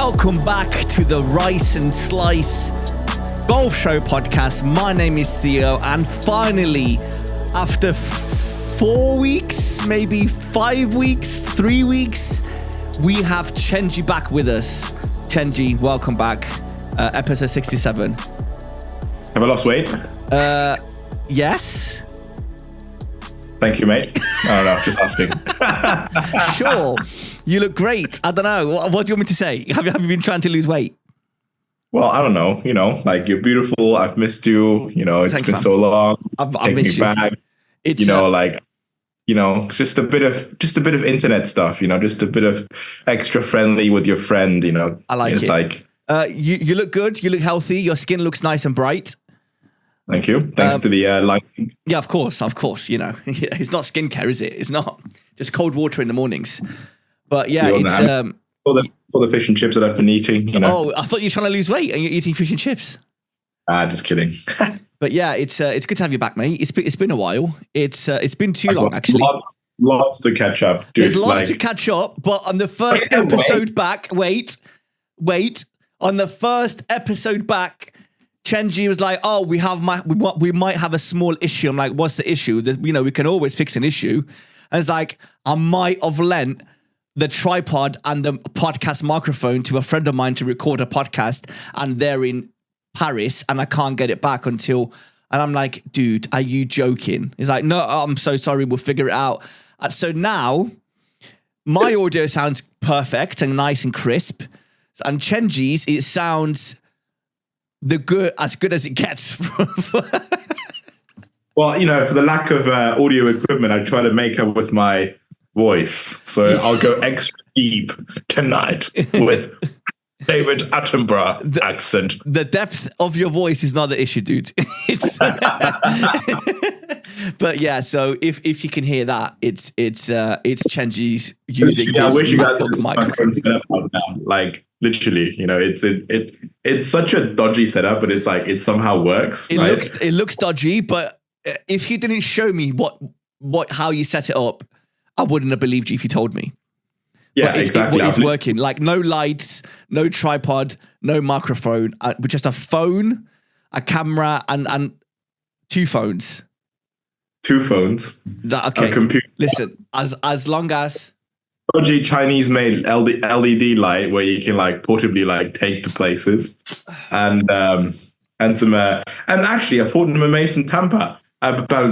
Welcome back to the Rice and Slice Golf Show podcast. My name is Theo, and finally, after 4 weeks, maybe 5 weeks, 3 weeks, we have Chenji back with us. Chenji, welcome back. Episode 67. Have I lost weight? Yes. Thank you, mate. I don't know, just asking. Sure. You look great. I don't know. What do you want me to say? Have you been trying to lose weight? Well, I don't know. You know, like, you're beautiful. I've missed you. You know, it's Thanks, been man. so long. I've missed you. Back. It's, you know, just a bit of internet stuff. You know, just a bit of extra friendly with your friend. You know, I like it's it. like, you look good. You look healthy. Your skin looks nice and bright. Thank you. Thanks to the lighting. Yeah, of course. You know, it's not skincare, is it? It's not just cold water in the mornings. But yeah, it's all the fish and chips that I've been eating. You know? Oh, I thought you were trying to lose weight and you're eating fish and chips. Just kidding. But yeah, it's good to have you back, mate. It's been a while. It's been too long, actually. Lots to catch up. Dude. There's lots to catch up. But on the first episode back, wait. On the first episode back, Chenji was like, "Oh, we might have a small issue." I'm like, "What's the issue?" You know, we can always fix an issue. And it's like, I might have lent the tripod and the podcast microphone to a friend of mine to record a podcast, and they're in Paris, and I can't get it back until. And I'm like, "Dude, are you joking?" He's like, "No, I'm so sorry. We'll figure it out." And so now, my audio sounds perfect and nice and crisp, and Chenji's, it sounds as good as it gets. Well, you know, for the lack of audio equipment, I try to make up with my voice. So I'll go extra deep tonight with David Attenborough accent. The depth of your voice is not the issue, dude. But yeah, so if you can hear that, it's Chenji's using his MacBook microphone setup now. Like, literally, you know, it's such a dodgy setup, but it somehow works. It looks dodgy, but if he didn't show me how you set it up, I wouldn't have believed you if you told me. Yeah, exactly. It's working. Like, no lights, no tripod, no microphone, but just a phone, a camera, and two phones. Two phones. Okay. A computer. Listen, as long as dodgy Chinese-made LED light where you can like portably like take to places, and some and actually a Fortnum & Mason Pampa. Pampa.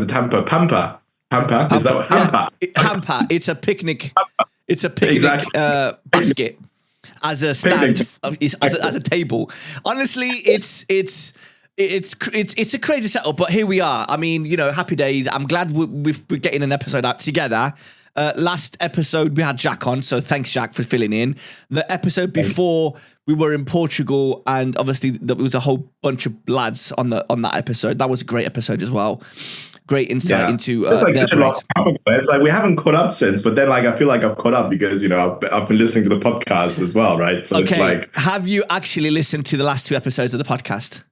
Is that what? Hamper? Yeah, hamper. It's a picnic. It's a picnic basket as a stand, as a table. Honestly, it's a crazy setup, but here we are. I mean, you know, happy days. I'm glad we're getting an episode out together. Last episode we had Jack on, so thanks, Jack, for filling in. The episode before we were in Portugal, and obviously there was a whole bunch of lads on that episode. That was a great episode as well. Great insight into their brains. It's like we haven't caught up since, but then like I feel like I've caught up because, you know, I've been listening to the podcast as well, right? So okay, it's like, have you actually listened to the last two episodes of the podcast?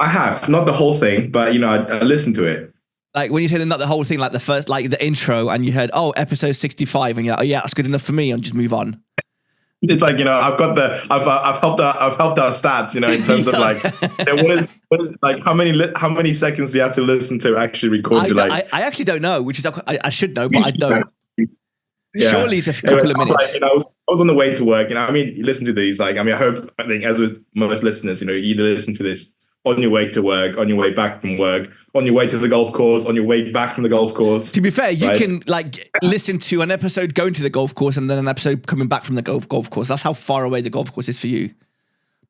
I have, not the whole thing, but you know, I listened to it. Like when you say not the whole thing, like the first, like the intro, and you heard, oh, episode 65, and you're like, oh yeah, that's good enough for me, and just move on. It's like, you know, I've helped our stats, you know, in terms of like, you know, what is like how many seconds do you have to listen to actually record? I actually don't know, which is I should know, but I don't. Yeah. Surely it's a couple of minutes. Like, you know, I was on the way to work, you know. I mean, you listen to these, like, I mean, I think as with most listeners, you know, you either listen to this on your way to work, on your way back from work, on your way to the golf course, on your way back from the golf course. To be fair, you can like listen to an episode going to the golf course and then an episode coming back from the golf course. That's how far away the golf course is for you.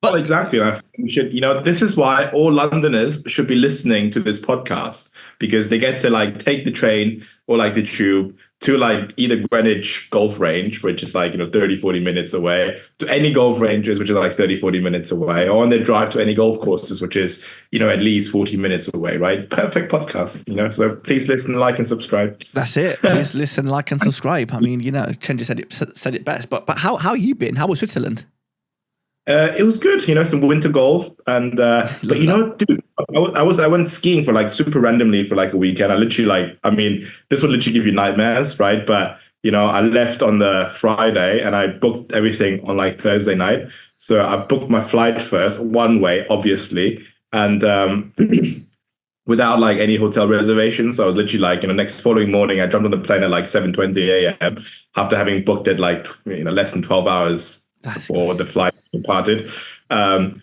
But well, exactly. We should, you know, this is why all Londoners should be listening to this podcast, because they get to like take the train or like the tube to like either Greenwich golf range, which is like, you know, 30, 40 minutes away, to any golf ranges, which is like 30, 40 minutes away, or on their drive to any golf courses, which is, you know, at least 40 minutes away, right? Perfect podcast, you know, so please listen, like, and subscribe. That's it. Please listen, like, and subscribe. I mean, you know, Chenji said it best, but how you been? How was Switzerland? It was good, you know, some winter golf, and but you know, dude, I went skiing for like super randomly for like a weekend. I literally like, I mean, this would literally give you nightmares, right? But you know, I left on the Friday and I booked everything on like Thursday night. So I booked my flight first, one way, obviously, and without like any hotel reservations. So I was literally like, next following morning, I jumped on the plane at like 7:20 a.m. after having booked it like, less than 12 hours before the flight departed.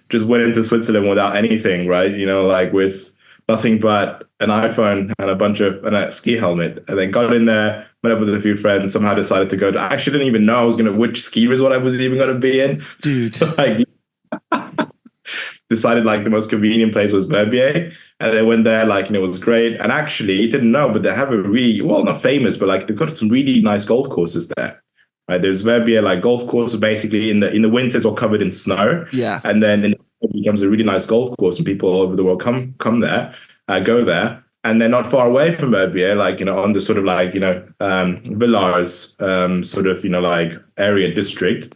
Just went into Switzerland without anything, right? Like with nothing but an iPhone and a ski helmet, and then got in there, met up with a few friends, somehow decided to go to, I actually didn't even know which ski resort I was even going to be in. Dude. So, like, decided like the most convenient place was Verbier, and then went there, like, it was great. And actually, didn't know, but they have a really, well, not famous, but like they've got some really nice golf courses there. Right, there's Verbier like golf course, basically in the winter it's all covered in snow. Yeah. And then it becomes a really nice golf course, and people all over the world come there, go there. And they're not far away from Verbier, like, on the sort of like, Villars sort of, like area district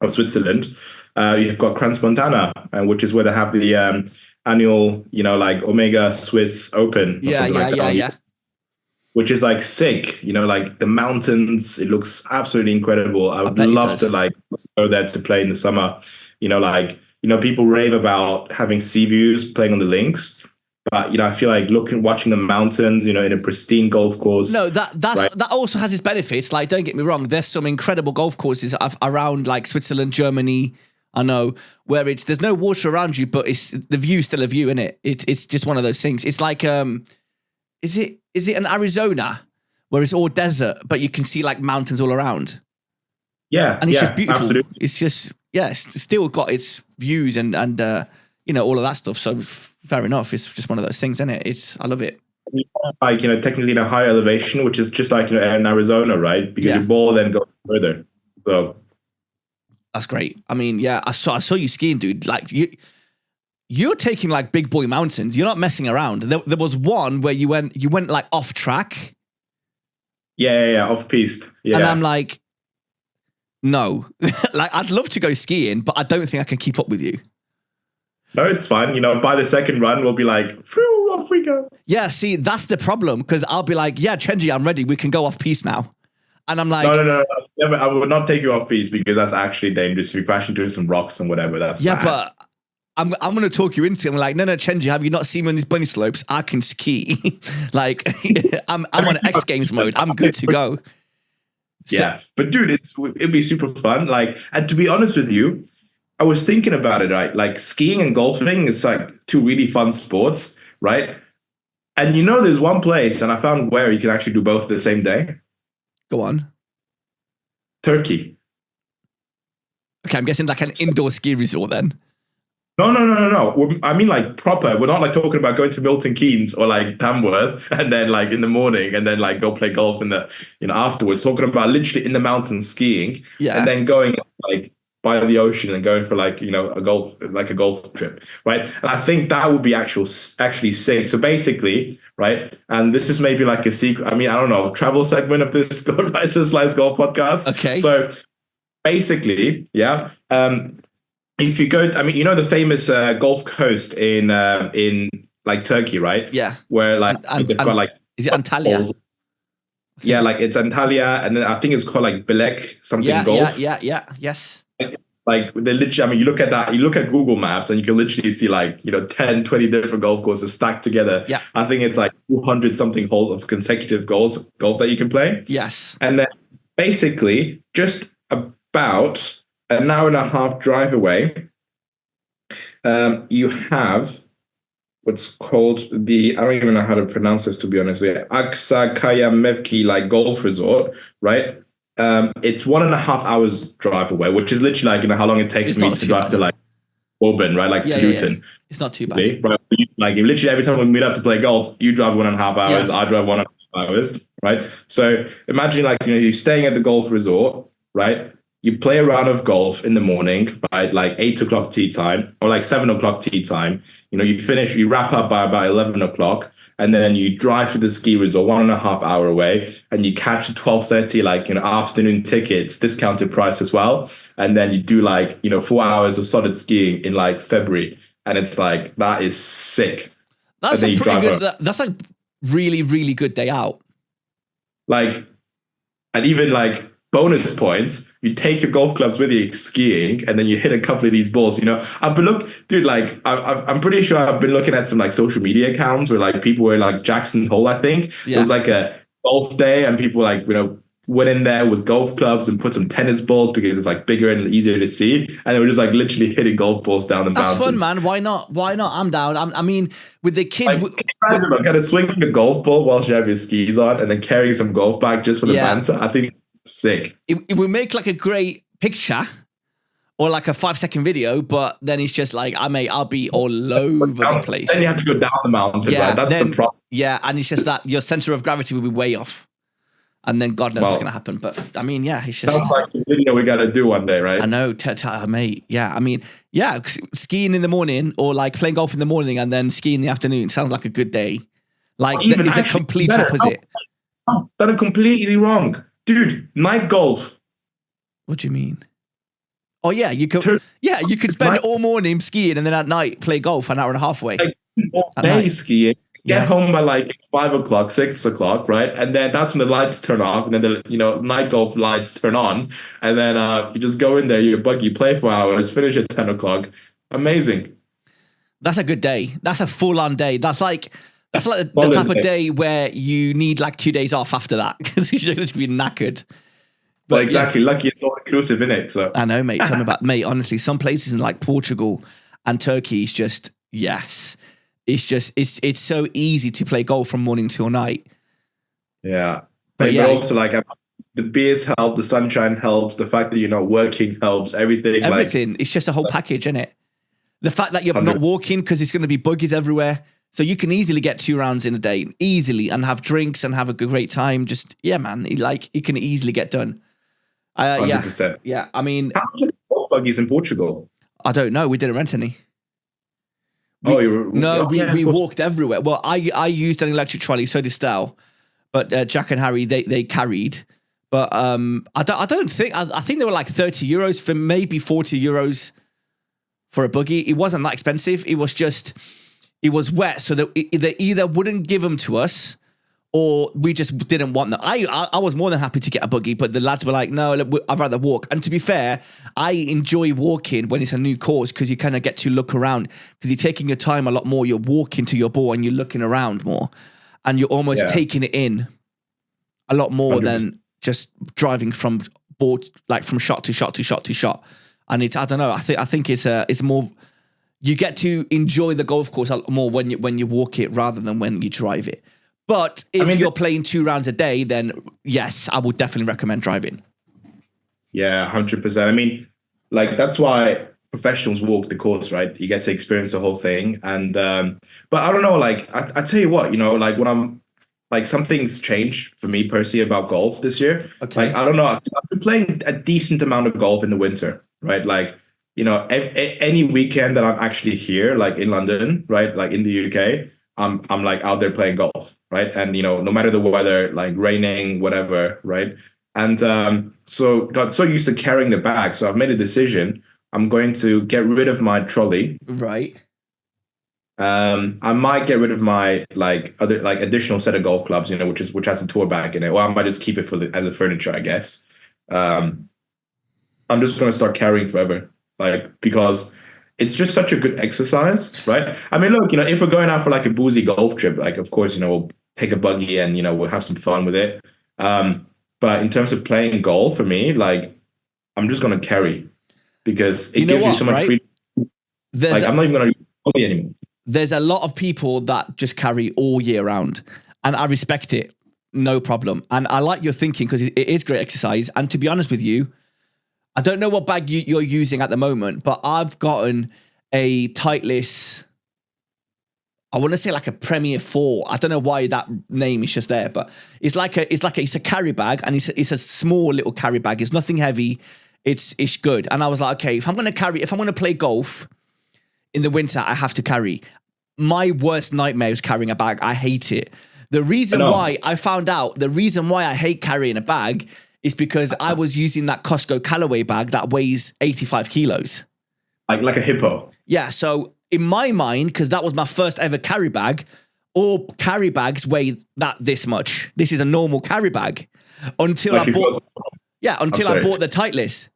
of Switzerland. You've got Crans-Montana, which is where they have the annual, like Omega Swiss Open. Yeah. Which is like sick, like the mountains. It looks absolutely incredible. I would love to like go there to play in the summer. People rave about having sea views playing on the links. But I feel like watching the mountains, in a pristine golf course. No, that also has its benefits. Like, don't get me wrong, there's some incredible golf courses around like Switzerland, Germany. I know where there's no water around you, but the view's still a view, isn't it? It's just one of those things. It's like is it in Arizona where it's all desert, but you can see like mountains all around? Yeah, and it's just beautiful. Absolutely. It's just it's still got its views and all of that stuff. So fair enough. It's just one of those things, isn't it? I love it. Like, technically in a high elevation, which is just like, in Arizona, right? Because your ball then goes further. So that's great. I mean, yeah, I saw you skiing, dude. Like you're taking like big boy mountains. You're not messing around. There was one where you went like off track. Yeah, off piste. Yeah. And I'm like, no, like I'd love to go skiing, but I don't think I can keep up with you. No, it's fine. By the second run, we'll be like, off we go. Yeah, see, that's the problem, because I'll be like, yeah, Chenji, I'm ready. We can go off piste now. And I'm like, no. I would not take you off piste, because that's actually dangerous. If you crash into some rocks and whatever, that's bad. But I'm going to talk you into it. I'm like, no, Chenji, have you not seen me on these bunny slopes? I can ski. Like, I'm on X Games mode. I'm good to go. Yeah, but dude, it'd be super fun. Like, and to be honest with you, I was thinking about it, right? Like, skiing and golfing is like two really fun sports, right? And there's one place, and I found where you can actually do both the same day. Go on. Turkey. Okay, I'm guessing like an indoor ski resort then. No. I mean, like, proper. We're not like talking about going to Milton Keynes or like Tamworth and then like in the morning and then like go play golf in the afterwards. Talking about literally in the mountains skiing, and then going like by the ocean and going for like a golf trip, right? And I think that would be actually sick. So basically, right, and this is maybe like a secret. I mean, I don't know, travel segment of this Slice Golf podcast. Okay. So basically, yeah. If you go, I mean, the famous Gulf Coast in like Turkey, right? Yeah. Where like they've got like, is it Antalya? Yeah, like it's Antalya, and then I think it's called like Belek something golf. Yeah. Yes. Like they literally, I mean, you look at that, you look at Google Maps, and you can literally see like 10, 20 different golf courses stacked together. Yeah. I think it's like 200 something holes of consecutive golf that you can play. Yes. And then basically just about an hour and a half drive away, you have what's called I don't even know how to pronounce this, to be honest with you, Aksakaya Mevki like golf resort, right? It's 1.5 hours drive away, which is literally like how long it takes me to drive to like Woburn, right? Like to Luton. Yeah. It's not too bad. Right? Like literally every time we meet up to play golf, you drive 1.5 hours, I drive 1.5 hours, right? So imagine like you're staying at the golf resort, right? You play a round of golf in the morning by like 8 o'clock tea time or like 7 o'clock tea time. You wrap up by about 11 o'clock, and then you drive to the ski resort 1.5 hour away, and you catch a 12:30 like afternoon tickets, discounted price as well. And then you do like 4 hours of solid skiing in like February, and it's like that is sick. That's a pretty good. That's a really, really good day out. Like, and even like bonus points. You take your golf clubs with you skiing, and then you hit a couple of these balls. I've been dude. Like I'm pretty sure I've been looking at some like social media accounts where like people were like Jackson Hole. I think it was like a golf day, and people like went in there with golf clubs and put some tennis balls because it's like bigger and easier to see, and they were just like literally hitting golf balls down the mountains. That's fun, man. Why not? I'm down. I mean, with the kid, kind of swinging a golf ball while you have your skis on, and then carrying some golf bag just for the banter. I think it's sick. It would make like a great picture or like a 5-second video, but then it's just like, I'll be all over the place. Then you have to go down the mountain. Yeah, right? That's the problem. Yeah, and it's just that your center of gravity will be way off. And then God knows what's going to happen. But I mean, yeah, it's just... Sounds like the video we got to do one day, right? I know, mate. Yeah, I mean, yeah, skiing in the morning or like playing golf in the morning and then skiing in the afternoon sounds like a good day. Like, it's a complete opposite. No, that are completely wrong. Dude, night golf. What do you mean? Oh, yeah, you could spend all morning skiing and then at night play golf an hour and a half away. Like, all day skiing. Get home by like 5 o'clock, 6 o'clock, right? And then that's when the lights turn off, and then the night golf lights turn on, and then you just go in there, you buggy, play for hours, finish at 10 o'clock. Amazing. That's a good day. That's a full-on day. That's like the type of day where you need like 2 days off after that because you're going to be knackered. But exactly, lucky it's all inclusive in it. So I know, mate. Tell me about, mate. Honestly, some places in like Portugal and Turkey is just it's so easy to play golf from morning till night. Yeah, but also like the beers help, the sunshine helps, the fact that you're not working helps, everything. It's just a whole package, isn't it? The fact that you're 100%. Not walking because it's going to be buggies everywhere, so you can easily get 2 rounds in a day, easily, and have drinks and have a great time. Just man, it can easily get done. 100%. Yeah. I mean, how much are golf buggies in Portugal? I don't know. We didn't rent any. We walked everywhere. Well, I used an electric trolley, so did Stel, but Jack and Harry they carried. But I think they were like €30 for maybe €40 for a buggy. It wasn't that expensive. It was wet, so they either wouldn't give them to us, or we just didn't want them. I was more than happy to get a buggy, but the lads were like, no, I'd rather walk. And to be fair, I enjoy walking when it's a new course because you kind of get to look around because you're taking your time a lot more. You're walking to your ball and you're looking around more and you're almost taking it in a lot more 100%. Than just driving from board, like from shot to shot to shot to shot. And I don't know. I think it's more, you get to enjoy the golf course a lot more when you walk it rather than when you drive it. But if you're playing 2 rounds a day, then yes, I would definitely recommend driving. Yeah, 100%. I mean, like that's why professionals walk the course, right? You get to experience the whole thing. And but I don't know, like I tell you what, like when I'm like something's changed for me personally about golf this year. Okay. Like I don't know, I've been playing a decent amount of golf in the winter, right? Like any weekend that I'm actually here, like in London, right, like in the UK. I'm like out there playing golf, right? And no matter the weather, like raining, whatever, right? And so got so used to carrying the bag, so I've made a decision. I'm going to get rid of my trolley. Right. I might get rid of my other additional set of golf clubs, which has a tour bag in it. Or I might just keep it as a furniture, I guess. I'm just gonna start carrying forever, because it's just such a good exercise, right? I mean, look, if we're going out for like a boozy golf trip, like of course, we'll take a buggy and we'll have some fun with it. But in terms of playing golf, for me, like I'm just gonna carry because it gives you so much freedom. I'm not even gonna use buggy anymore. There's a lot of people that just carry all year round, and I respect it, no problem. And I like your thinking because it is great exercise. And to be honest with you, I don't know what bag you're using at the moment, but I've gotten a Titleist, I want to say like a Premier 4. I don't know why that name is just there, but it's a carry bag, and it's a small little carry bag. It's nothing heavy. It's good. And I was like, okay, if I'm going to play golf in the winter, I have to carry. My worst nightmare is carrying a bag. I hate it. The reason why I hate carrying a bag is because I was using that Costco Callaway bag that weighs 85 kilos. Like a hippo. Yeah, so in my mind, because that was my first ever carry bag, all carry bags weigh this much. This is a normal carry bag. Until Yeah, until I bought the Titleist.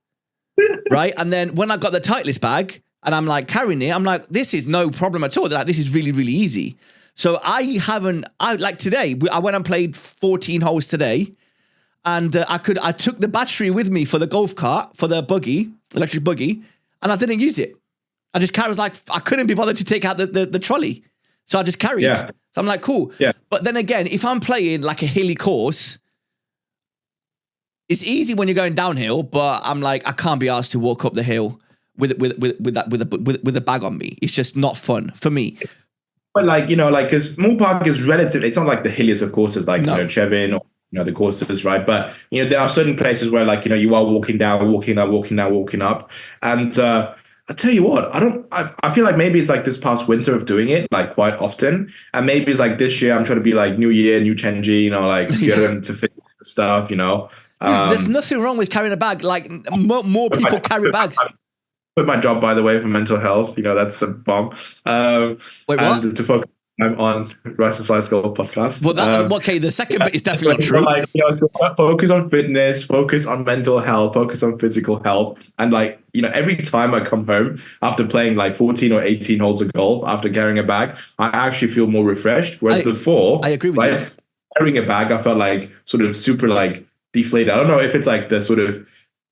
Right? And then when I got the Titleist bag and I'm like carrying it, I'm like, this is no problem at all. Like, this is really, really easy. So I like today, I went and played 14 holes today, and I took the battery with me for the golf cart, for the buggy, electric buggy, and I didn't use it. I just carried, I couldn't be bothered to take out the trolley. So I just carried. Yeah. So I'm like, cool. Yeah. But then again, if I'm playing like a hilly course, it's easy when you're going downhill, but I'm like, I can't be asked to walk up the hill with a bag on me. It's just not fun for me. But like, because Moore Park is relative. It's not like the hilliest of courses, like Chevin or the courses, right? But there are certain places where like you are walking down, walking up, and I tell you what, I feel like maybe it's like this past winter of doing it like quite often, and maybe it's like this year I'm trying to be like new year, new Chenji, like get into fit stuff, Dude, there's nothing wrong with carrying a bag. Like more people carry bags. Quit my job, by the way, for mental health. That's the bomb. Wait, what? And to focus, I'm on Rise and Slice Golf podcast. Well, okay, the second bit is definitely not true. Like, so focus on fitness, focus on mental health, focus on physical health. And like, every time I come home after playing like 14 or 18 holes of golf, after carrying a bag, I actually feel more refreshed. Whereas before, I agree with you. Carrying a bag, I felt like sort of super like deflated. I don't know if it's like the sort of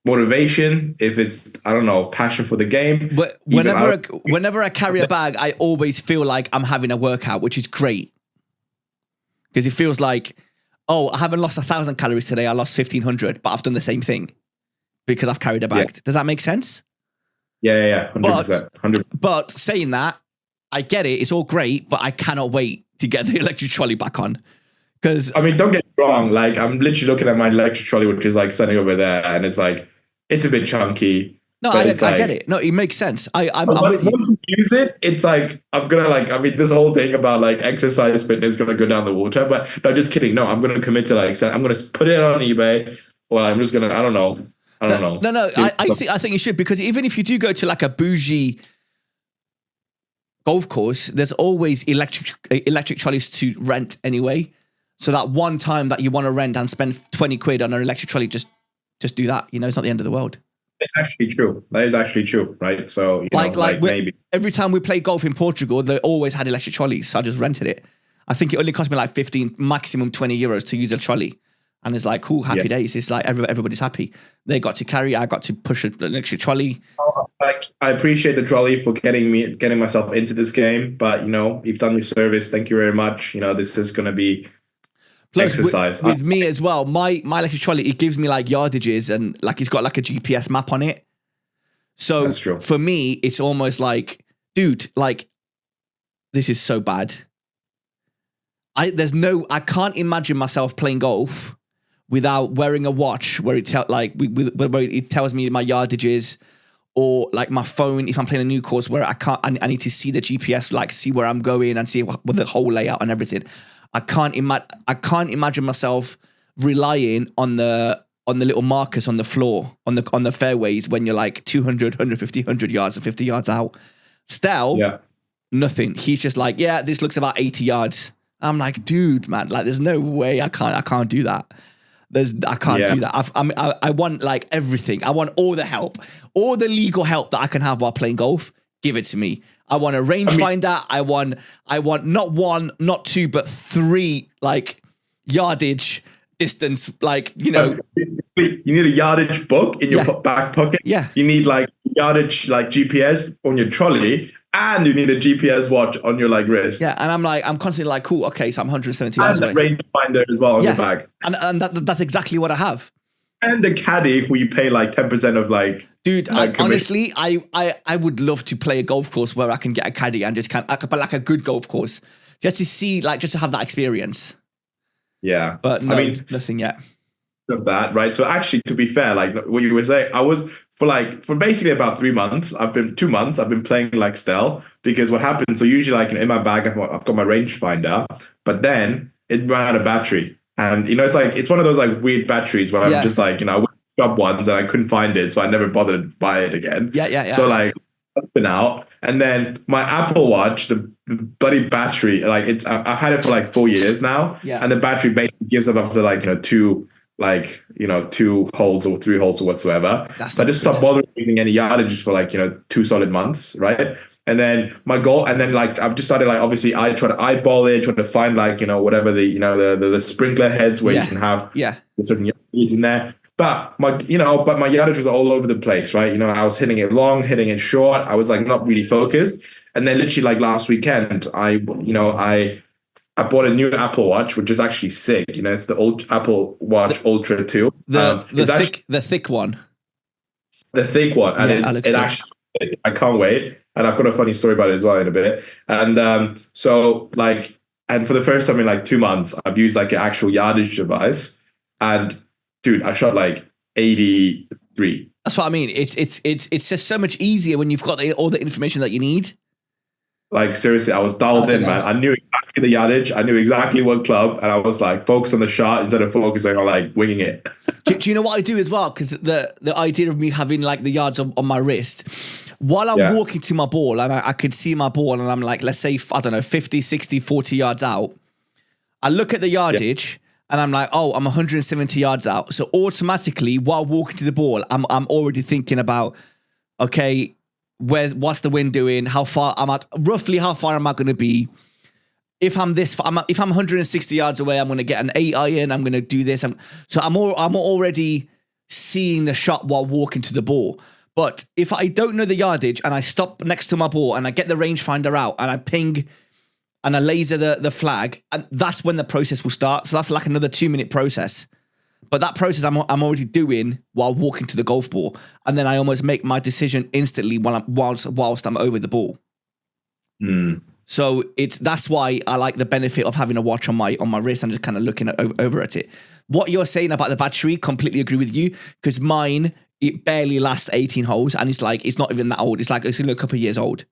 motivation, if it's, I don't know, passion for the game. But whenever I carry a bag, I always feel like I'm having a workout, which is great. Because it feels like, oh, I haven't lost 1,000 calories today. I lost 1,500, but I've done the same thing because I've carried a bag. Yeah. Does that make sense? Yeah, 100%. 100%. But saying that, I get it. It's all great, but I cannot wait to get the electric trolley back on. Because I mean, don't get me wrong. Like, I'm literally looking at my electric trolley, which is like standing over there, and it's like, it's a bit chunky. No, I get it. No, it makes sense. I'm with you. Once you use it, it's like, I'm going to like, I mean, this whole thing about like exercise fitness is going to go down the water, but no, just kidding. No, I'm going to commit to like, I'm going to put it on eBay, or I'm just going to, I don't know. No, I think you should, because even if you do go to like a bougie golf course, there's always electric trolleys to rent anyway. So that one time that you want to rent and spend 20 quid on an electric trolley, just do that. It's not the end of the world. It's actually true. That is actually true, right? So, like maybe every time we play golf in Portugal, they always had electric trolleys. So I just rented it. I think it only cost me like 15, maximum 20 euros to use a trolley. And it's like, cool, happy days. It's like everybody's happy. They got to carry, I got to push an electric trolley. Like, I appreciate the trolley for getting myself into this game. But, you've done your service. Thank you very much. This is going to be exercise. With me as well, my electric trolley, it gives me like yardages, and like it's got like a GPS map on it. So that's true. For me, it's almost like, dude, like this is so bad. I can't imagine myself playing golf without wearing a watch where it where it tells me my yardages, or like my phone if I'm playing a new course where I need to see the GPS, like see where I'm going and see what the whole layout and everything. I can't imagine myself relying on the little markers on the floor, on the fairways when you're like 200, 150, 100 yards and 50 yards out. Stel, nothing. He's just like, yeah, this looks about 80 yards. I'm like, dude, man, like there's no way I can't do that. I can't do that. I want like everything. I want all the help, all the legal help that I can have while playing golf. Give it to me. I want a rangefinder. I want not one, not two, but three like yardage distance. Like you need a yardage book in your back pocket. Yeah, you need like yardage like GPS on your trolley, and you need a GPS watch on your like wrist. Yeah, and I'm constantly like, cool, okay, so I'm 170 yards away. And a rangefinder as well on your bag. And that's exactly what I have. And a caddy who you pay like 10% of like. Dude, honestly, I would love to play a golf course where I can get a caddy and but like a good golf course, just to see, like, just to have that experience. Yeah, but no, I mean, nothing yet of that, right? So actually, to be fair, like what you were saying, I was for basically about 2 months. I've been playing like Stel, because what happened? So usually, like in my bag, I've got my rangefinder, but then it ran out of battery, and it's one of those like weird batteries where I'm just like, I went to shop once and I couldn't find it, so I never bothered to buy it again. Yeah. So like, I've been out, and then my Apple Watch, the bloody battery, like I've had it for like 4 years now, and the battery basically gives up after like 2 2 holes or 3 holes or whatsoever. That's So I not just good. stopped bothering using any yardages for like 2 solid months, right? And then my goal, and then like I've just started like obviously I try to eyeball it, try to find like whatever the sprinkler heads where you Yeah. can have Yeah. certain yardages in there. But my yardage was all over the place, right? I was hitting it long, hitting it short. I was like not really focused. And then literally like last weekend, I bought a new Apple Watch, which is actually sick. It's the old Apple Watch Ultra 2. The thick one. The thick one, and Yeah, it actually, I can't wait. And I've got a funny story about it as well in a bit. And so like, and for the first time in like 2 months, I've used like an actual yardage device, and dude, I shot like 83. That's what I mean. It's just so much easier when you've got all the information that you need. Like seriously, I was dialed in, man. I knew exactly the yardage. I knew exactly what club, and I was like focused on the shot instead of focusing on like winging it. Do you know what I do as well? Because the idea of me having like the yards on my wrist, while I'm walking to my ball and I could see my ball and I'm like, let's say, I don't know, 50, 60, 40 yards out. I look at the yardage and I'm like, oh, I'm 170 yards out. So automatically, while walking to the ball, I'm already thinking about, okay, what's the wind doing? How far am I? Roughly, how far am I going to be? If I'm if I'm 160 yards away, I'm going to get an 8 iron. I'm going to do this. I'm already seeing the shot while walking to the ball. But if I don't know the yardage and I stop next to my ball and I get the rangefinder out and I ping and I laser the flag, and that's when the process will start. So that's like another 2-minute process. But that process I'm already doing while walking to the golf ball, and then I almost make my decision instantly whilst I'm over the ball. So that's why I like the benefit of having a watch on my wrist and just kind of looking over at it. What you're saying about the battery, completely agree with you, because mine, it barely lasts 18 holes, and it's not even that old. It's only a couple of years old.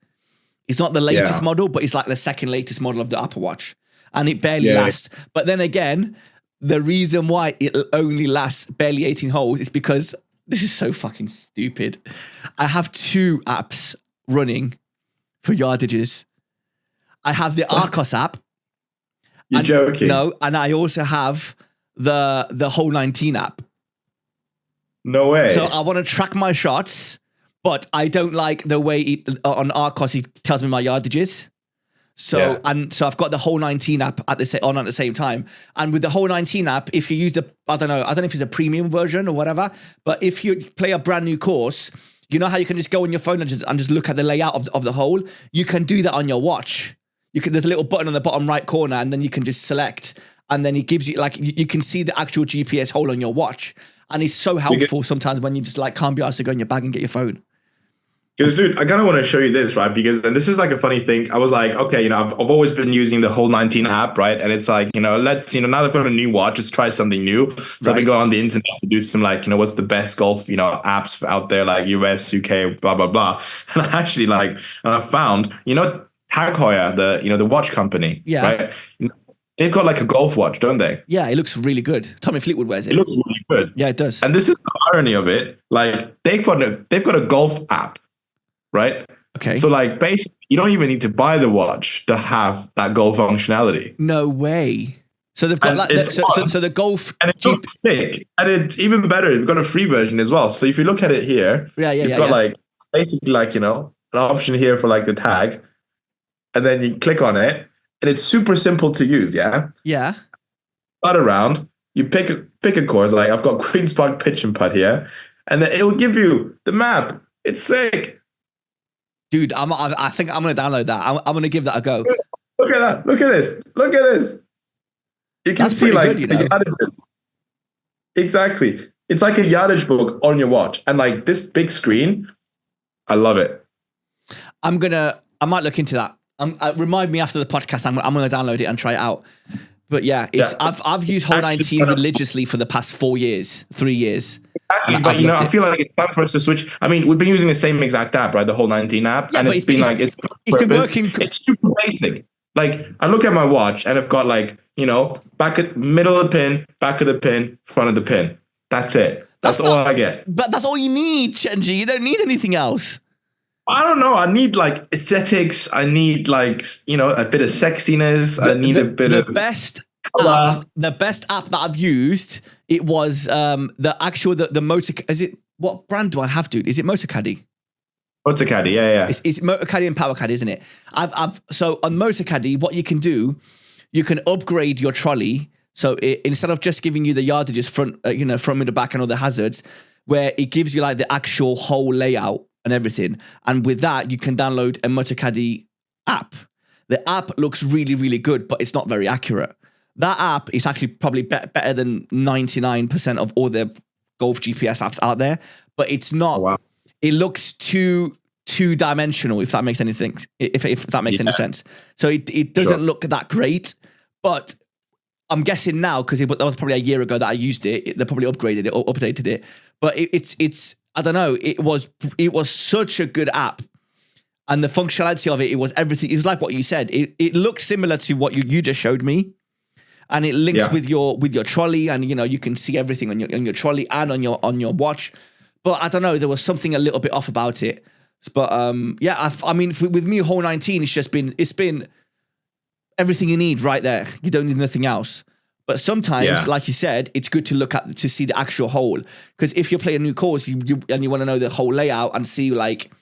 It's not the latest model, but it's like the second latest model of the Apple Watch, and it barely lasts. But then again, the reason why it only lasts barely 18 holes is because this is so fucking stupid. I have 2 apps running for yardages. I have the Arcos app. You're joking? No, and I also have the Hole 19 app. No way. So I want to track my shots, but I don't like the way on Arcos it tells me my yardages. So so I've got the Hole 19 app at the same time. And with the Hole 19 app, if you use I don't know if it's a premium version or whatever, but if you play a brand new course, you know how you can just go on your phone and just look at the layout of the hole? You can do that on your watch. There's a little button on the bottom right corner, and then you can just select, and then it gives you like you can see the actual GPS hole on your watch. And it's so helpful sometimes when you just like can't be asked to go in your bag and get your phone. Because, dude, I kind of want to show you this, right? And this is like a funny thing. I was like, okay, I've always been using the Hole 19 app, right? And it's like, let's, now that I've got a new watch, let's try something new. So I've been going on the internet to do some like, what's the best golf, apps out there, like US, UK, blah, blah, blah. And I actually and I found, Tag Heuer, the watch company, right? They've got like a golf watch, don't they? Yeah, it looks really good. Tommy Fleetwood wears it. It looks really good. Yeah, it does. And this is the irony of it. Like they've got a golf app. Right? Okay. So like basically you don't even need to buy the watch to have that golf functionality. No way. So they've got so the golf, and it looks sick. And it's even better. They've got a free version as well. So if you look at it here, you've got like basically like, an option here for like the tag. And then you click on it and it's super simple to use, yeah? Yeah. Start around, you pick a course, like I've got Queen's Park pitch and putt here, and then it will give you the map. It's sick. Dude, I think I'm going to download that. I'm going to give that a go. Look at that. Look at this. Look at this. You can see like the yardage. Exactly. It's like a yardage book on your watch. And like this big screen, I love it. I might look into that. Remind me after the podcast. I'm going to download it and try it out. But yeah, I've used Hole 19 religiously for the past 3 years. Exactly, but I feel like it's time for us to switch. I mean, we've been using the same exact app, right? The Hole 19 app, and it's been working. It's super basic. Like I look at my watch, and I've got like back at middle of the pin, back of the pin, front of the pin. That's it. That's all I get. But that's all you need, Chenji. You don't need anything else. I don't know. I need like aesthetics. I need like a bit of sexiness. I need a bit of the best the best app that I've used, it was the Motor. Is it, what brand do I have, dude? Is it Motor Caddy? Motor Caddy, yeah. It's Motor Caddy and Power Caddy, isn't it? So on Motor Caddy, what you can do, you can upgrade your trolley. So instead of just giving you the yardages front, front, middle, back, and all the hazards, where it gives you like the actual whole layout and everything. And with that, you can download a Motor Caddy app. The app looks really, really good, but it's not very accurate. That app is actually probably better than 99% of all the golf GPS apps out there, but it's not. Oh, wow. It looks too two-dimensional, if that makes anything, if that makes any sense. So it doesn't look that great, but I'm guessing now, because that was probably a year ago that I used it, they probably upgraded it or updated it. But it's I don't know, it was such a good app. And the functionality of it was everything. It was like what you said. It looks similar to what you just showed me. And it links with your trolley, and you can see everything on your trolley and on your watch. But I don't know, there was something a little bit off about it. But I mean, with me, hole 19, it's been everything you need right there. You don't need nothing else. But sometimes, like you said, it's good to look at to see the actual hole, because if you play a new course and you want to know the whole layout and see, like,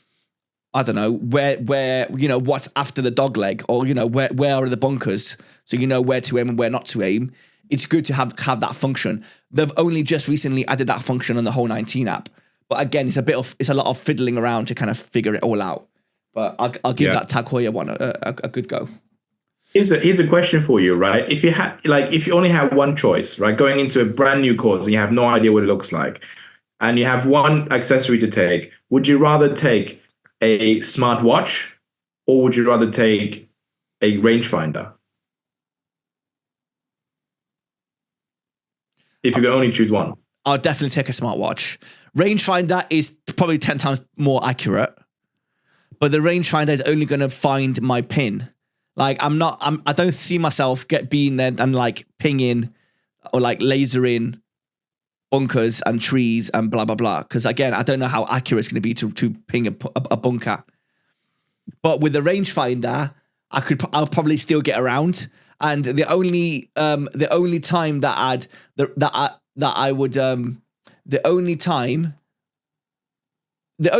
I don't know, where what's after the dog leg, or where are the bunkers, so you know where to aim and where not to aim. It's good to have that function. They've only just recently added that function on the Hole 19 app, but again, it's a lot of fiddling around to kind of figure it all out. But I'll give that Tag Heuer one a good go. Here's a question for you, right? If you only have one choice, right, going into a brand new course and you have no idea what it looks like, and you have one accessory to take, would you rather take a smartwatch, or would you rather take a rangefinder? If you could only choose one. I'll definitely take a smartwatch. Rangefinder is probably 10 times more accurate, but the rangefinder is only going to find my pin. Like, I don't see myself being there and like pinging or like lasering bunkers and trees and blah, blah, blah. Because again, I don't know how accurate it's going to be to ping a bunker. But with the rangefinder, I'll probably still get around. And the only time that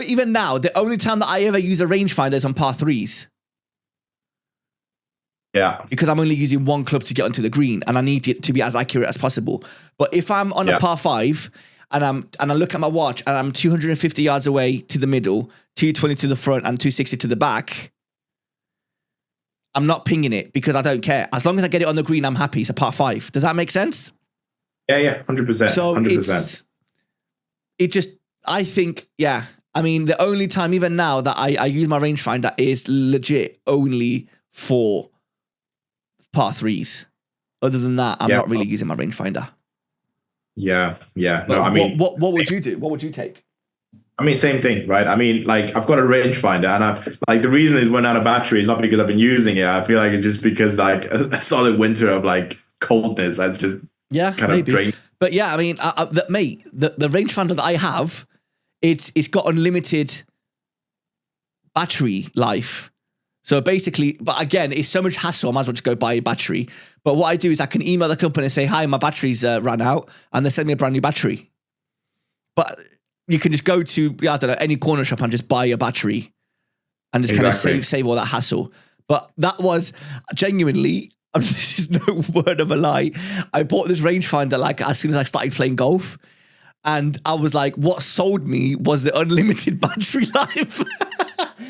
even now, the only time that I ever use a rangefinder is on par threes. Yeah. Because I'm only using one club to get onto the green, and I need it to be as accurate as possible. But if I'm on a par five and I look at my watch and I'm 250 yards away to the middle, 220 to the front and 260 to the back, I'm not pinging it because I don't care. As long as I get it on the green, I'm happy. It's a par five. Does that make sense? Yeah, 100%. So 100%. I think, I mean, the only time even now that I use my rangefinder is legit only for par threes. Other than that, I'm not really using my rangefinder. Yeah. No, but I mean, what would you do? What would you take? I mean, same thing, right? I mean, like, I've got a rangefinder, and the reason it went out of battery is not because I've been using it. I feel like it's just because like a solid winter of like coldness. That's just kind of drained. But yeah, I mean, the rangefinder that I have, it's got unlimited battery life. So basically, but again, it's so much hassle, I might as well just go buy a battery. But what I do is I can email the company and say, hi, my battery's ran out, and they send me a brand new battery. But you can just go to, I don't know, any corner shop and just buy a battery and just kind of save all that hassle. But that was genuinely, this is no word of a lie, I bought this rangefinder like as soon as I started playing golf. And I was like, what sold me was the unlimited battery life.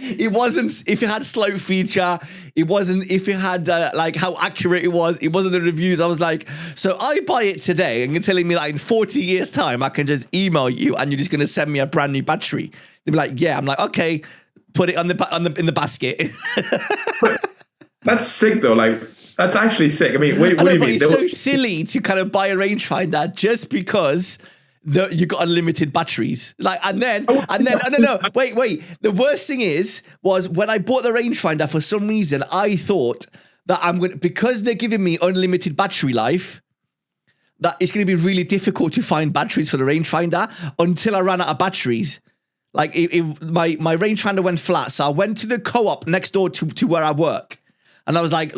It wasn't if it had slow feature. It wasn't if it had like how accurate it was. It wasn't the reviews. I was like, so I buy it today, and you're telling me that in 40 years' time I can just email you and you're just gonna send me a brand new battery? They'd be like, yeah. I'm like, okay, put it in the basket. That's sick though. Like, that's actually sick. I mean, what do you mean? It's so silly to kind of buy a rangefinder just because you got unlimited batteries. Like, and then, no, wait. The worst thing was when I bought the rangefinder, for some reason, I thought that because they're giving me unlimited battery life, that it's going to be really difficult to find batteries for the rangefinder until I ran out of batteries. Like, my rangefinder went flat. So I went to the co-op next door to where I work. And I was like,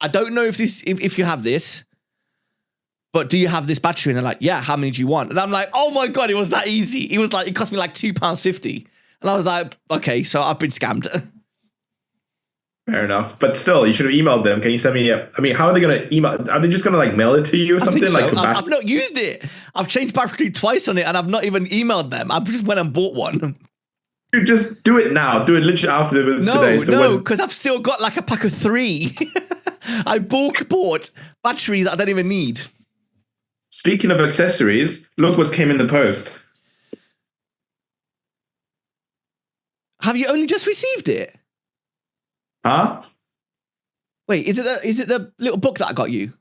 I don't know if you have this, but do you have this battery? And they're like, yeah, how many do you want? And I'm like, oh my God, it was that easy. It cost me like £2.50. And I was like, okay, so I've been scammed. Fair enough. But still, you should have emailed them. Can you send me how are they going to email? Are they just going to like mail it to you or something? I think so. Like I've not used it. I've changed battery twice on it and I've not even emailed them. I just went and bought one. Dude, just do it now. Do it literally after the today. No, because I've still got like a pack of 3. I bulk bought batteries that I don't even need. Speaking of accessories, look what came in the post. Have you only just received it? Huh? Wait, is it the little book that I got you?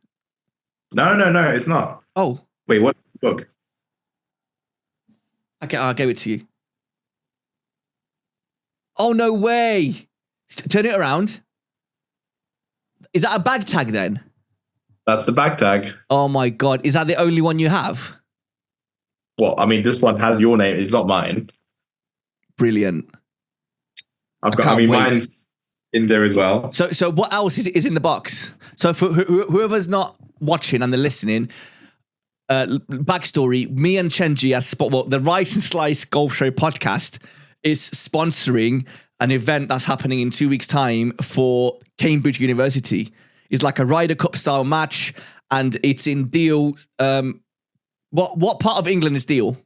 No, it's not. Oh. Wait, what book? Okay, I'll give it to you. Oh, no way. Turn it around. Is that a bag tag then? That's the bag tag. Oh my God. Is that the only one you have? Well, I mean, this one has your name. It's not mine. Brilliant. Mine's in there as well. So what else is in the box? So for whoever's not watching and they're listening, backstory, me and Chenji the Rice and Slice Golf Show podcast is sponsoring an event that's happening in 2 weeks' time for Cambridge University. It's like a Ryder Cup style match, and it's in Deal. What part of England is Deal?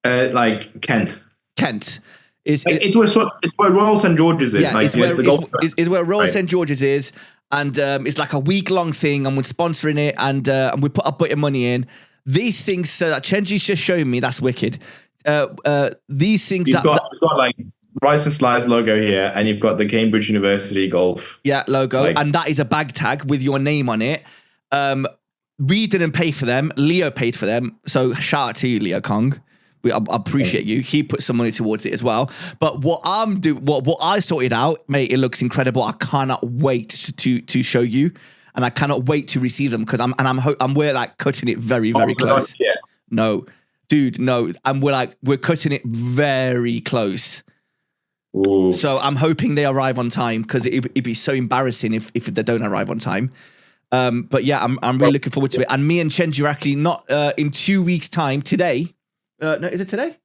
Like Kent. Kent. It's where Royal St George's is. Yeah, like, it's where Royal St George's is, and it's like a week-long thing, and we're sponsoring it, and we put a bit of money in. These things that Chenji's just showing me, that's wicked. These things you've got like Rice and Slice logo here, and you've got the Cambridge University golf logo, and that is a bag tag with your name on it. We didn't pay for them. Leo paid for them, so shout out to you, Leo Kong. I appreciate you. He put some money towards it as well. But what I sorted out, mate, it looks incredible. I cannot wait to show you, and I cannot wait to receive them because we're like cutting it very, very close. Yeah. No, dude, no, and we're cutting it very close. Ooh. So I'm hoping they arrive on time because it'd be so embarrassing if they don't arrive on time. But yeah, I'm really looking forward to it. And me and Chenji are actually not in 2 weeks' time today. No, is it today?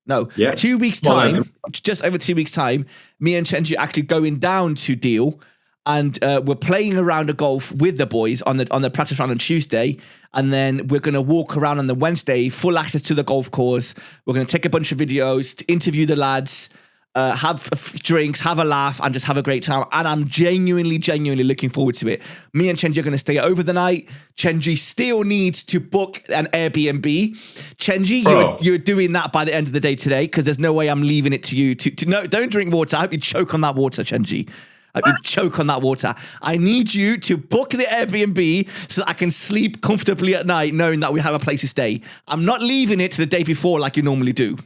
No. Yeah. 2 weeks' time, just over 2 weeks' time, me and Chenji are actually going down to Deal, and we're playing around a golf with the boys on the practice round on Tuesday, and then we're going to walk around on the Wednesday, full access to the golf course. We're going to take a bunch of videos, to interview the lads, have drinks, have a laugh, and just have a great time. And I'm genuinely looking forward to it. Me and Chenji are going to stay over the night. Chenji still needs to book an Airbnb. Chenji, you're doing that by the end of the day today, because there's no way I'm leaving it to you. No, don't drink water. I hope you choke on that water, Chenji. I hope you choke on that water. I need you to book the Airbnb so that I can sleep comfortably at night knowing that we have a place to stay. I'm not leaving it to the day before like you normally do.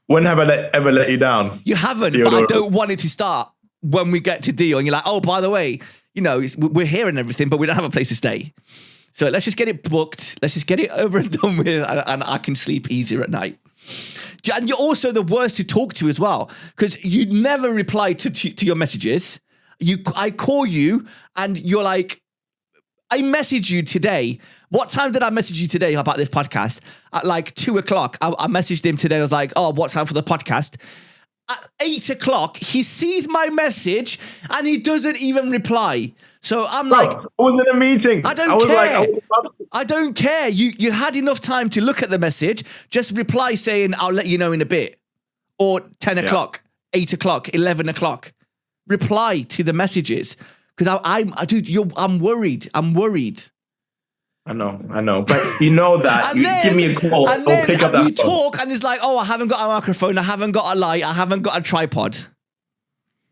When have I ever let you down? You haven't, but I don't want it to start when we get to Deal and you're like, oh, by the way, we're here and everything, but we don't have a place to stay. So let's just get it booked. Let's just get it over and done with, and I can sleep easier at night. And you're also the worst to talk to as well, because you never reply to your messages. I call you and you're like, I messaged you today. What time did I message you today about this podcast? At like 2:00. I messaged him today. I was like, oh, what time for the podcast? At 8:00, he sees my message and he doesn't even reply. So I'm like, I was in a meeting. I don't care. I don't care. You had enough time to look at the message. Just reply saying, I'll let you know in a bit. Or 10:00, 8:00, 11:00. Reply to the messages. Because I'm worried. I know. But you know that. Give me a call. And then pick up that phone. Talk and it's like, oh, I haven't got a microphone. I haven't got a light. I haven't got a tripod.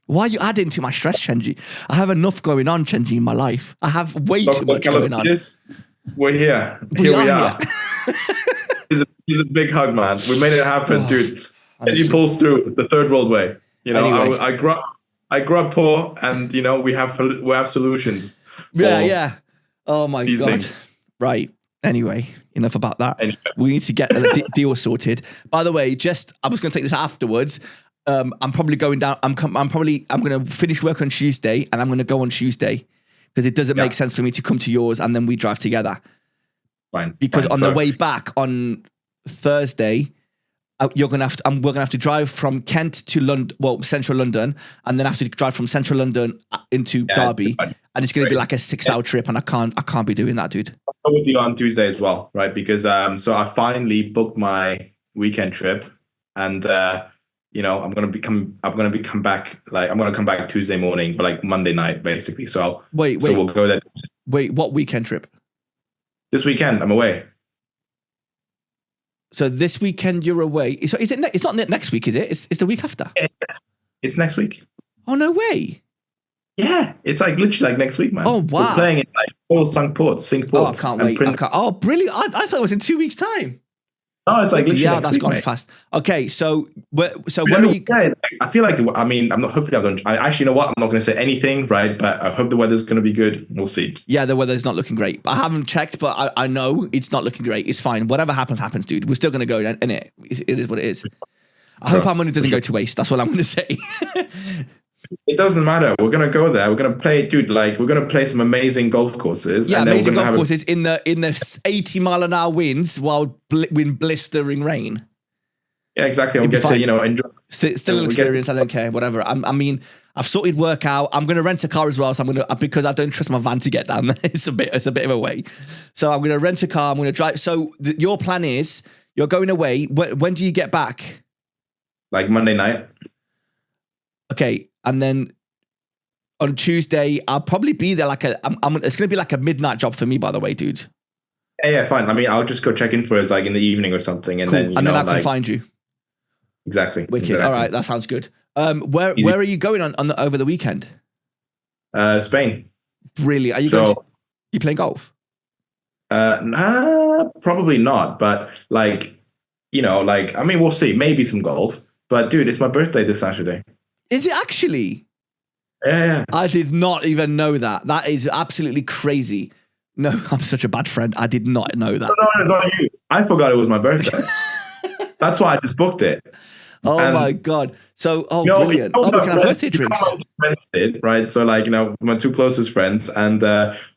Why are you adding to my stress, Chenji? I have enough going on, Chenji, in my life. I have way too much going on. We're here. Here we are. He's a big hug, man. We made it happen, dude. And he pulls through the third world way. Anyway. I grew up poor, and we have solutions. Yeah. Oh my God. Things. Right. Anyway, enough about that. Anyway. We need to get a deal sorted. By the way, I was going to take this afterwards. I'm probably going down. I'm going to finish work on Tuesday, and I'm going to go on Tuesday. because it doesn't make sense for me to come to yours and then we drive together. Fine. Because on the way back on Thursday, we're gonna have to drive from Kent to London, well, central London, and then have to drive from central London into Derby, and it's gonna be like a 6-hour trip, and I can't be doing that, dude. I'll with you on Tuesday as well, right? Because so I finally booked my weekend trip, and I'm gonna come back Tuesday morning or like Monday night, basically. So wait, so we'll go there. Wait, what weekend trip? This weekend, I'm away. So this weekend you're away. So is it? It's not next week, is it? It's the week after. It's next week. Oh no way! Yeah, it's like literally like next week, man. Oh wow! We're playing in like all Sink Ports. Oh, I can't wait! Oh, brilliant! I thought it was in 2 weeks' time. No, it's like literally that's week, gone mate. fast. Okay, so when are you? I feel like I'm not. Hopefully, I'm going. I actually, you know what? I'm not going to say anything, right? But I hope the weather's going to be good. We'll see. Yeah, the weather's not looking great. I haven't checked, but I know it's not looking great. It's fine. Whatever happens, dude. We're still going to go, and it is what it is. I hope our money doesn't go to waste. That's what I'm going to say. It doesn't matter. We're gonna go there. We're gonna play, dude. Like we're gonna play some amazing golf courses. Yeah, amazing golf courses in the 80-mile-an-hour winds while in blistering rain. Yeah, exactly. We'll get to enjoy. Still an experience. I don't care. Whatever. I mean, I've sorted work out. I'm gonna rent a car as well. So because I don't trust my van to get down there. It's a bit of a way. So I'm gonna rent a car. I'm gonna drive. So your plan is you're going away. When do you get back? Like Monday night. Okay. And then on Tuesday, I'll probably be there it's going to be like a midnight job for me, by the way, dude. Yeah, fine. I mean, I'll just go check in for us like in the evening or something. And cool. then, I can find you. Exactly. Wicked. Exactly. All right. That sounds good. Where are you going over the weekend? Spain. Brilliant. Are you you playing golf? Nah, probably not. But I mean, we'll see. Maybe some golf. But dude, it's my birthday this Saturday. Is it actually? Yeah. I did not even know that. That is absolutely crazy. No, I'm such a bad friend. I did not know that. No, it's not you. I forgot it was my birthday. That's why I just booked it. Oh my God. So, brilliant. We can have birthday drinks. My friends did, right? So my two closest friends, and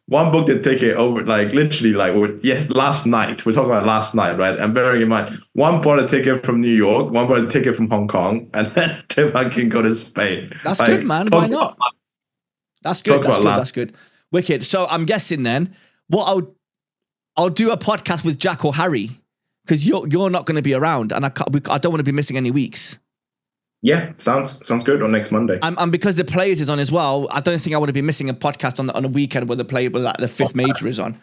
one booked a ticket over literally last night. We're talking about last night, right? And bearing in mind, one bought a ticket from New York, one bought a ticket from Hong Kong, and then Tim can go to Spain. That's good, man. Why not? That's good. That's good. Wicked. So I'm guessing then I'll do a podcast with Jack or Harry because you're not going to be around, and I don't want to be missing any weeks. Yeah, sounds good on next Monday. And because the Players is on as well, I don't think I want to be missing a podcast on a weekend where the fifth major is on.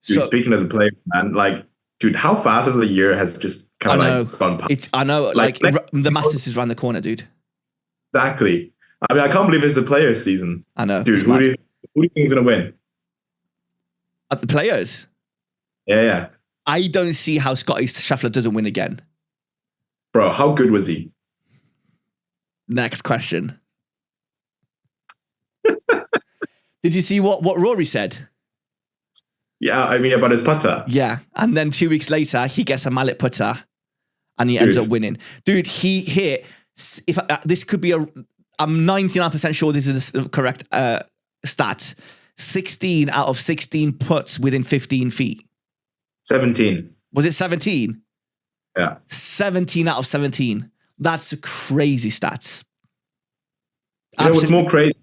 Dude, speaking of the Players, man, dude, how fast is the year has just kind of gone past? I know, the Masters is around the corner, dude. Exactly. I mean, I can't believe it's the Players season. I know, dude. Who do you think is gonna win? At the Players? Yeah. I don't see how Scottie Scheffler doesn't win again. Bro, how good was he? Next question. Did you see what Rory said? Yeah, I mean about his putter. Yeah, and then 2 weeks later, he gets a mallet putter, and he ends up winning. Dude, he hit. This could be I'm 99% sure this is the correct stat. 16 out of 16 putts within 15 feet. 17. Was it 17? Yeah. 17 out of 17. That's crazy stats. You know what's more crazy?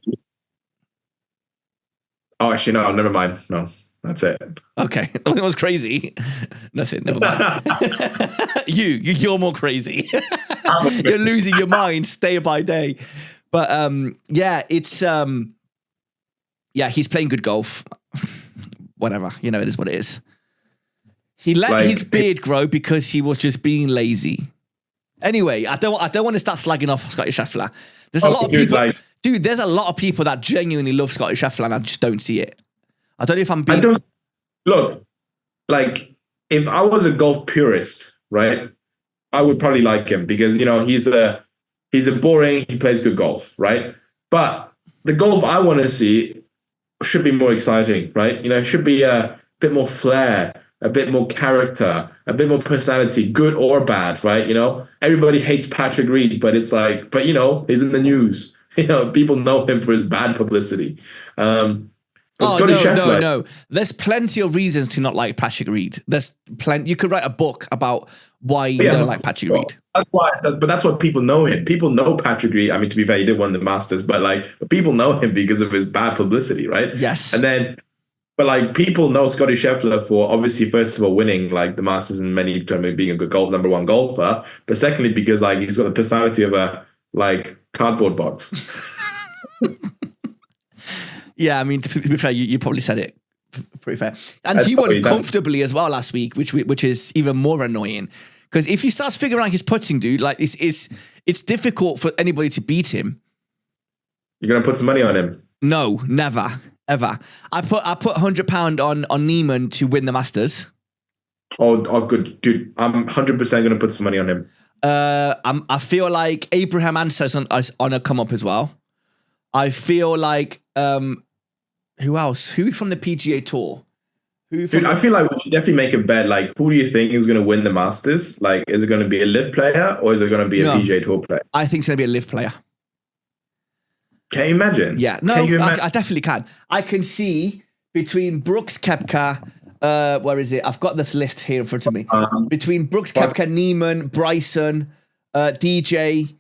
Oh, actually, no, never mind. No, that's it. Okay. It was crazy. Nothing, never mind. You're more crazy. You're losing your mind day by day. But it's he's playing good golf. Whatever, it is what it is. He let his beard grow because he was just being lazy. Anyway, I don't want to start slagging off Scottie Scheffler. There's a lot of people, dude. There's a lot of people that genuinely love Scottie Scheffler, and I just don't see it. I don't know if I'm being. Look, if I was a golf purist, right, I would probably like him because he's a boring. He plays good golf, right? But the golf I want to see should be more exciting, right? It should be a bit more flair, a bit more character, a bit more personality, good or bad, right? Everybody hates Patrick Reed, but it's he's in the news. People know him for his bad publicity. But Oh, Scottie no, Scheffler, no. There's plenty of reasons to not like Patrick Reed. There's plenty. You could write a book about why you don't like Patrick Reed. That's why, but that's what people know him. People know Patrick Reed. I mean, to be fair, he did win the Masters, but like people know him because of his bad publicity, right? Yes. And then, but like people know Scottie Scheffler for obviously first of all winning like the Masters and many terms being a good number one golfer, but secondly because like he's got the personality of a like cardboard box. Yeah, I mean, to be fair, you probably said it pretty fair. And he won comfortably as well last week, which is even more annoying. Because if he starts figuring out his putting, dude, like it's difficult for anybody to beat him. You're gonna put some money on him? No, never, ever. I put £100 on Neiman to win the Masters. Oh, good, dude. I'm 100% gonna put some money on him. I feel like Abraham Ansah's on a come up as well. I feel like who else? Who from the PGA Tour? Dude, I feel like we should definitely make a bet. Like, who do you think is going to win the Masters? Like, is it going to be a LIV player or is it going to be a PGA Tour player? I think it's going to be a LIV player. Can you imagine? Yeah, no, I definitely can. I can see between Brooks Koepka, where is it? I've got this list here in front of me. Between Brooks Koepka, Neiman, Bryson, DJ,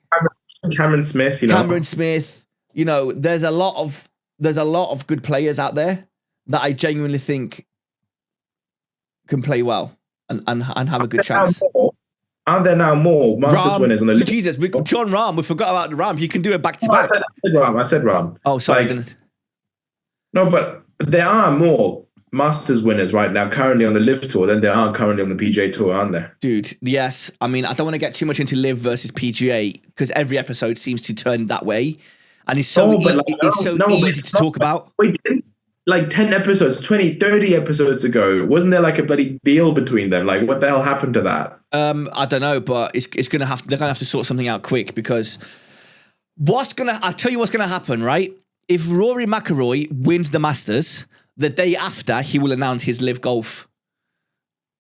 Cameron Smith. Cameron Smith. You know, there's a lot of good players out there that I genuinely think can play well and have a good chance. Aren't there now more Masters winners on the list? Jesus, John Rahm, we forgot about the Rahm. He can do it back to back. I said Rahm. Oh, sorry. No, but there are more Masters winners right now currently on the LIV Tour than there are currently on the PGA Tour, aren't there? Dude, yes. I mean, I don't want to get too much into LIV versus PGA because every episode seems to turn that way. And it's so easy to talk about. Wait, like 10 episodes, 20, 30 episodes ago, wasn't there like a bloody deal between them? Like, what the hell happened to that? I don't know, but they're gonna have to sort something out quick because I'll tell you what's gonna happen, right? If Rory McIlroy wins the Masters, the day after he will announce his LIV Golf.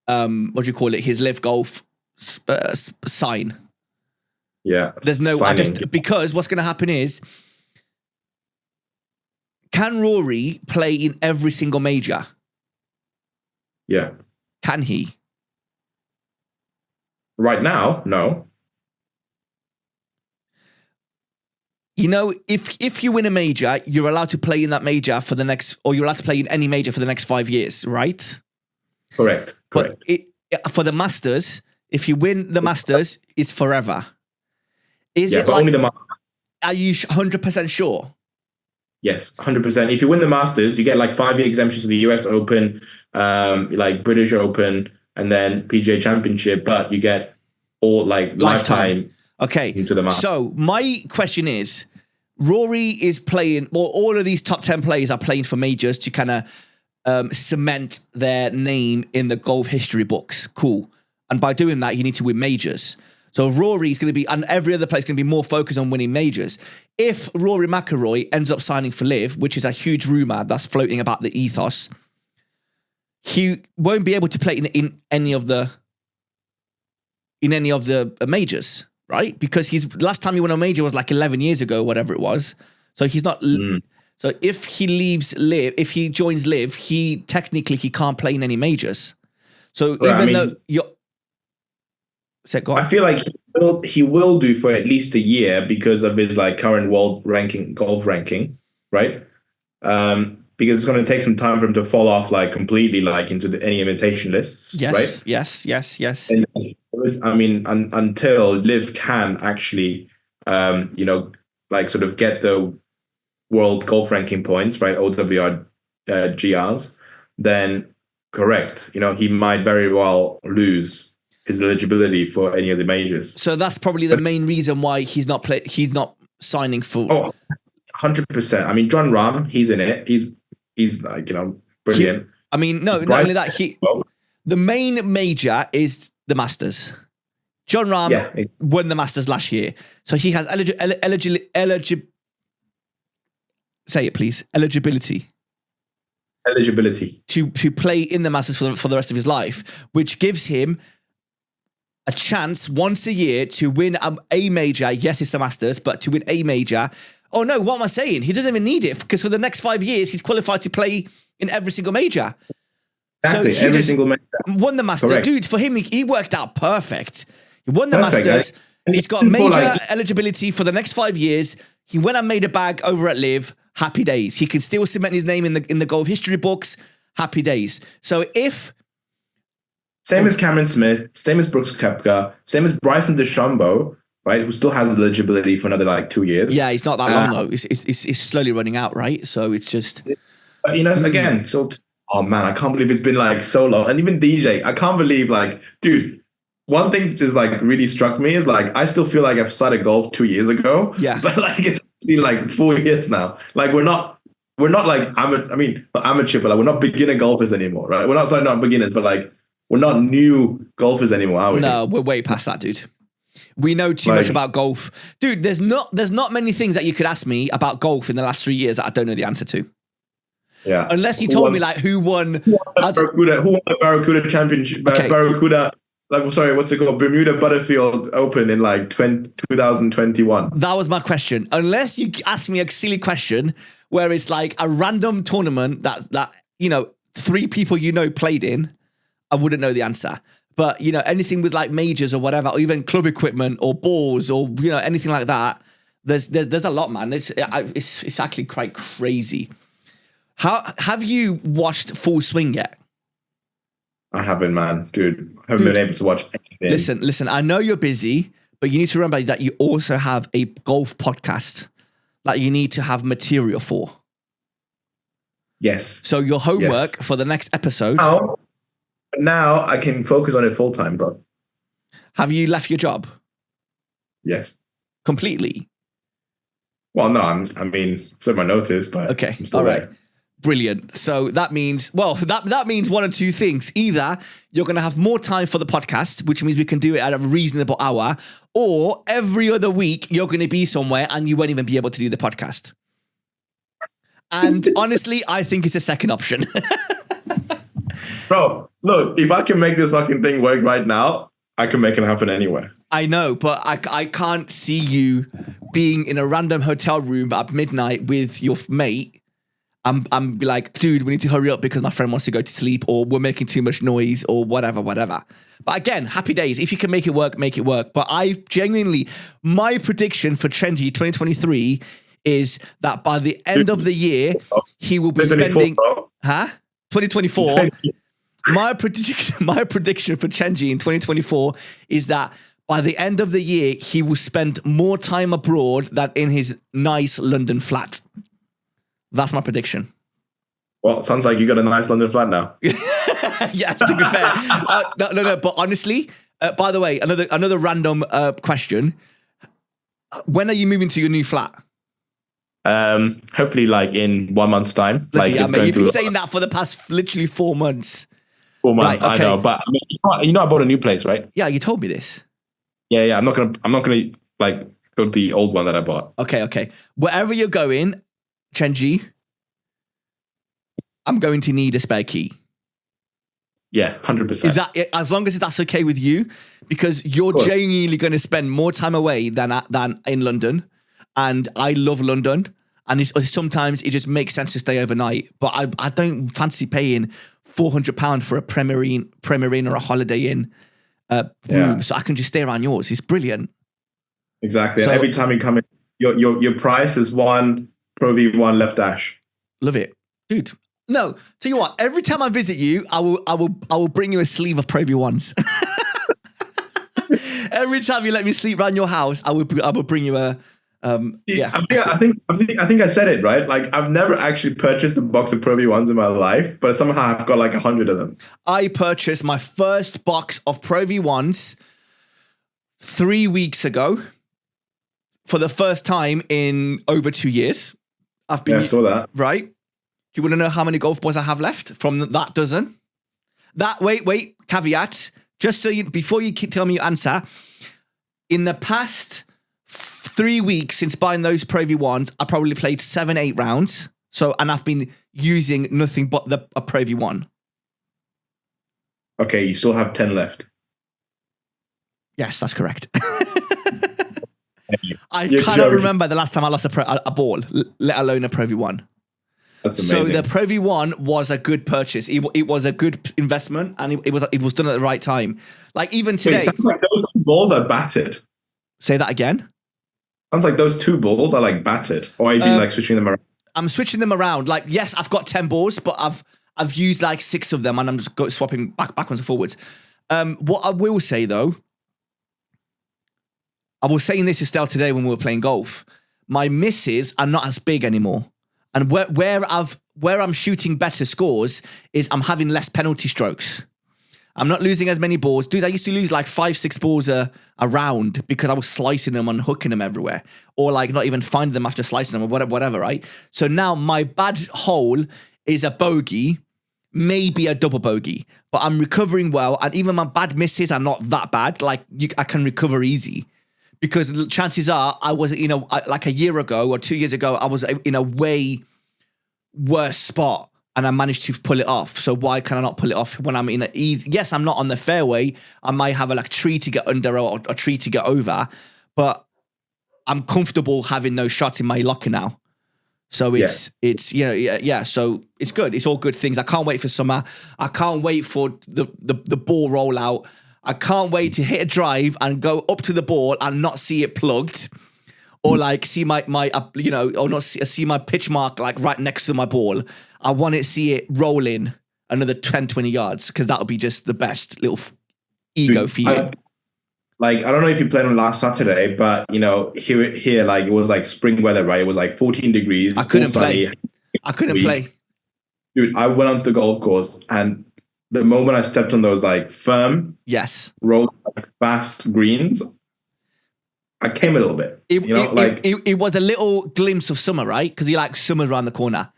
What do you call it? His LIV Golf sign. Yeah. There's no because what's gonna happen is. Can Rory play in every single major? Yeah. Can he? Right now, no. You know, if you win a major, you're allowed to play in that major or you're allowed to play in any major for the next 5 years, right? Correct. But for the Masters, if you win the Masters, it's forever. Is it like? Only are you 100% sure? Yes, 100%. If you win the Masters, you get like 5-year exemptions to the US Open, like British Open, and then PGA Championship, but you get all like lifetime. Okay. Into the Masters. So my question is, Rory is playing, well, all of these top 10 players are playing for majors to kind of cement their name in the golf history books. Cool. And by doing that, you need to win majors. So Rory's going to be, and every other player's going to be more focused on winning majors. If Rory McIlroy ends up signing for LIV, which is a huge rumor that's floating about the ethos, he won't be able to play in any of the majors, right? Because last time he won a major was like 11 years ago, whatever it was. So he's not. So if he leaves LIV, if he joins LIV, he can't play in any majors. So though you're. I feel like he will do for at least a year because of his like current world golf ranking, right? Because it's going to take some time for him to fall off like completely like into any invitation lists, right? Yes. And, I mean, until LIV can actually, like sort of get the world golf ranking points, right? OWR GRs, then correct. He might very well lose his eligibility for any of the majors. So that's probably the main reason why he's not signing for. Oh, 100%. I mean, John Rahm, he's in it. He's like, brilliant. Not only that, the main major is the Masters. John Rahm won the Masters last year. So he has say it please. Eligibility to play in the Masters for the rest of his life, which gives him a chance once a year to win a major. Yes, it's the Masters, but to win a major Oh no, what am I saying? He doesn't even need it because for the next 5 years, he's qualified to play in every single major. Exactly, So he every just single major. won the Masters. Correct. Dude, for him, he worked out perfect. He won the Perfect, Masters. and He's got even for, major like- eligibility for the next 5 years. He went and made a bag over at Live. Happy days. He can still cement his name in the golf history books. Happy days. So if Same as Cameron Smith, same as Brooks Koepka, same as Bryson DeChambeau, right? Who still has eligibility for another like 2 years. yeah, he's not that long though. It's slowly running out, right? So it's just But, again, so oh man, I can't believe it's been like so long. And even DJ, I can't believe like, dude. One thing just like really struck me is like I still feel like I've started golf 2 years ago. Yeah. But like it's been like 4 years now. Like we're not like not amateur, but like we're not beginner golfers anymore, right? We're not beginners, but like we're not new golfers anymore, are we? no, we're way past that, dude. We know too much about golf, dude. There's not many things that you could ask me about golf in the last 3 years that I don't know the answer to. Yeah. Unless you told me like who won who won the Barracuda Championship? Okay. Barracuda. Like, sorry, what's it called? Bermuda Butterfield Open in like 2021. That was my question. Unless you ask me a silly question where it's like a random tournament that 3 people played in, I wouldn't know the answer. But anything with like majors or whatever, or even club equipment or balls or anything like that, there's a lot, man. It's actually quite crazy. How have you watched Full Swing yet? I haven't, man, dude. I haven't been able to watch anything. Listen. I know you're busy, but you need to remember that you also have a golf podcast that you need to have material for. Yes. So your homework for the next episode. Now I can focus on it full time, bro. Have you left your job Yes. completely? Well, no, I mean, serve my notice, but Okay. I'm still All right. there. Brilliant. So that means, that means one of two things. Either you're going to have more time for the podcast, which means we can do it at a reasonable hour, or every other week you're going to be somewhere and you won't even be able to do the podcast. And honestly, I think it's a second option. Bro, look, if I can make this fucking thing work right now, I can make it happen anywhere. I know, but I can't see you being in a random hotel room at midnight with your mate. I'm be like, dude, we need to hurry up because my friend wants to go to sleep, or we're making too much noise, or whatever. But again, happy days. If you can make it work, make it work. But my prediction for Chenji 2023 is that by the end of the year, he will be spending... 2024. My prediction for Chenji in 2024 is that by the end of the year, he will spend more time abroad than in his nice London flat. That's my prediction. Well, it sounds like you got a nice London flat now. Yes, to be fair. No. But honestly, by the way, another random question. When are you moving to your new flat? Hopefully, like in 1 month's time. Like, yeah, mate, you've been saying that for the past literally 4 months. 4 months, right, okay. I know. But I mean, I bought a new place, right? Yeah, you told me this. Yeah. I'm not gonna like go to the old one that I bought. Okay. Wherever you're going, Chenji, I'm going to need a spare key. Yeah, 100%. Is that as long as that's okay with you? Because you're genuinely going to spend more time away than in London, and I love London, and sometimes it just makes sense to stay overnight. But I don't fancy paying £400 for a Premier Inn or a Holiday Inn room, so I can just stay around yours. It's brilliant. Exactly. So, and every time you come in, your price is one Pro V1 left dash. Love it, dude. No, tell you what. Every time I visit you, I will bring you a sleeve of Pro V1s. Every time you let me sleep around your house, I will bring you a. Yeah. I think I said it right. Like, I've never actually purchased a box of Pro V1s in my life, but somehow I've got like 100 of them. I purchased my first box of Pro V1s 3 weeks ago for the first time in over 2 years. I saw that. Right. Do you want to know how many golf balls I have left from that dozen? Wait, caveat. Just so before you tell me your answer, in the past 3 weeks since buying those Pro V1s, I probably played 7-8 rounds. And I've been using nothing but a Pro V1. Okay, you still have 10 left. Yes, that's correct. I You're cannot joking. remember the last time I lost a ball, let alone a Pro V1. That's amazing. So the Pro V1 was a good purchase. It was a good investment, and it was done at the right time. Like even today. Wait, sounds like those two balls are battered. Say that again. Sounds like those two balls are like battered. Or are you like switching them around? I'm switching them around. Like, yes, I've got 10 balls, but I've used like 6 of them, and I'm just swapping backwards and forwards. What I will say though, I was saying this to Estelle today when we were playing golf. My misses are not as big anymore. And where I'm shooting better scores is I'm having less penalty strokes. I'm not losing as many balls. Dude, I used to lose like 5-6 balls a round because I was slicing them and hooking them everywhere. Or like not even finding them after slicing them or whatever, right? So now my bad hole is a bogey, maybe a double bogey. But I'm recovering well. And even my bad misses are not that bad. Like I can recover easy. Because the chances are I was, like a year ago or 2 years ago, I was in a way worse spot and I managed to pull it off. So why can I not pull it off when I'm in an easy? Yes, I'm not on the fairway. I might have a tree to get under or a tree to get over, but I'm comfortable having those shots in my locker now. So it's so it's good. It's all good things. I can't wait for summer. I can't wait for the ball rollout. I can't wait to hit a drive and go up to the ball and not see it plugged, or like see my or not see my pitch mark like right next to my ball. I want to see it rolling another 10, 20 yards because that'll be just the best little ego feeling. I don't know if you played on last Saturday, but here like it was like spring weather, right? It was like 14 degrees. I couldn't play. Dude, I went onto the golf course and the moment I stepped on those like firm, rolled like fast greens, I came a little bit. It was a little glimpse of summer, right? Because you like summer's around the corner.